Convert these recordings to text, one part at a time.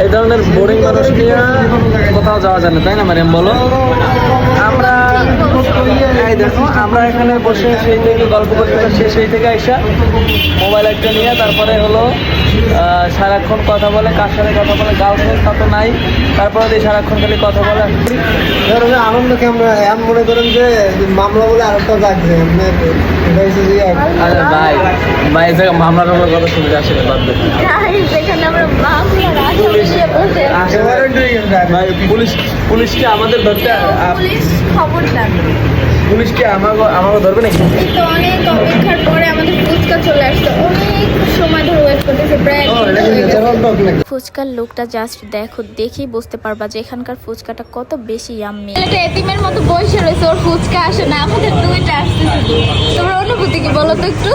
এই ধরনের বোরিং মানুষ নিয়ে কোথাও যাওয়া যায় না, তাই না ম্যাডাম বলো? আমরা এই দেখো আমরা এখানে বসে সেই থেকে গল্প করতে সেই থেকে আইসা মোবাইল একটা নিয়ে তারপরে হলো সারাক্ষণ কথা বলে, কার সাথে কথা বলে, গার্লফ্রেন্ড তা তো নাই, তারপরে দিয়ে সারাক্ষণ খালি কথা বলে। আনন্দকে আমরা এমন মনে করেন যে মামলা বলে আরেকটা লাগছে আরে ভাই ভাই এই জায়গায় মামলা টামলার কথা শুনতে আসলে বাদ দেন। ভাই পুলিশ কি আমাদের ধরতে পুলিশ কি আমাকে ধরবে নাকি? তো অনেক অপেক্ষার পরে আমাদের ফুচকা চলে আসছে, অনেক সময় ধরে ওয়েট করতেছে প্রায়। ফুচকার লুকটা জাস্ট দেখো, দেখেই বুঝতে পারবা যে এখানকার ফুচকাটা কত বেশি ইয়াম্মি। এটা এতিমের মতো বসে রয়েছে, ওর ফুচকা আসে না, আমাদের দুইটা আসছে শুধু। তোমার অনুভূতি কি বলো তো একটু?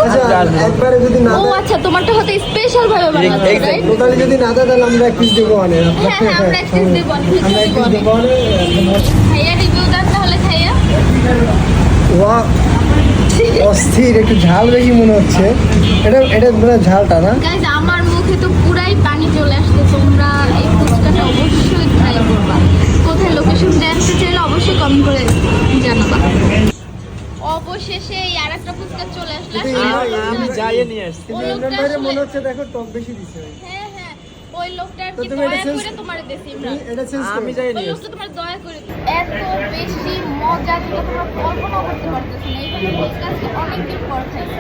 একবারে যদি না ও আচ্ছা, তোমারটা হয়তো স্পেশাল ভাবে বানাচ্ছে, রাইট? টোটালি যদি না দেয় তাহলে আমরা এক পিস দেবো অনেক। হ্যাঁ হ্যাঁ, আমরা এক পিস দেব, আমরা এক পিস দেবো অনেক। খাইয়া রিভিউ দেন তাহলে, খাইয়া। ওয়া অস্থির, একটু ঝাল বেশি মনে হচ্ছে। এটা মানে ঝালটা না? গাইস, আমার মুখে তো পুরাই পানি চলে আসছে। তোমরা এই ফুচকাটা অবশ্যই ট্রাই করবা। কোথায় লোকেশন জানতে চাইলে অবশ্যই কমেন্ট করে জানাবা। অবশেষে এই আরেকটা ফুচকা চলে আসলো। আমি যাইয়ে নিয়ে আসছি। ওই লোকটা বাইরে মনে আসলে- হচ্ছে দেখো টক বেশি দিছে। হ্যাঁ হ্যাঁ, ওই লোকটা আর তো কি তুমি এটা দয়া চেঞ্জ করে তোমার দেশি ইমরান। এটা চেঞ্জ আমি যাই ওই নিয়ে লোকটা তোমার দয়া করে এত বেশি মজা যেটা তোমরা কল্পনা করতে পারতেছো না। এইখানে ফুচকা আজকে অনেকদিন পর খাইছি।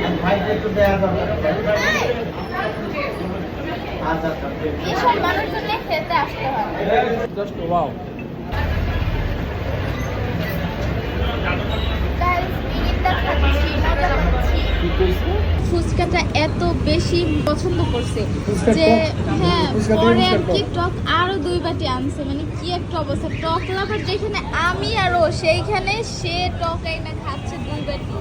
এসব মানুষজনে খেতে আসতে হয়। Just wow. গাইস, বিরিয়ানিটা খাচ্ছি, মজা পাচ্ছি। ফুচকাটা এত বেশি পছন্দ করছে যে হ্যাঁ, পরে আর কি টক আরো 2 বাটি আনছে। মানে কি একটা অবস্থা, টক লাভার যেখানে আমি আরো সেইখানে সে টক আইনা খাচ্ছে 2 বাটি।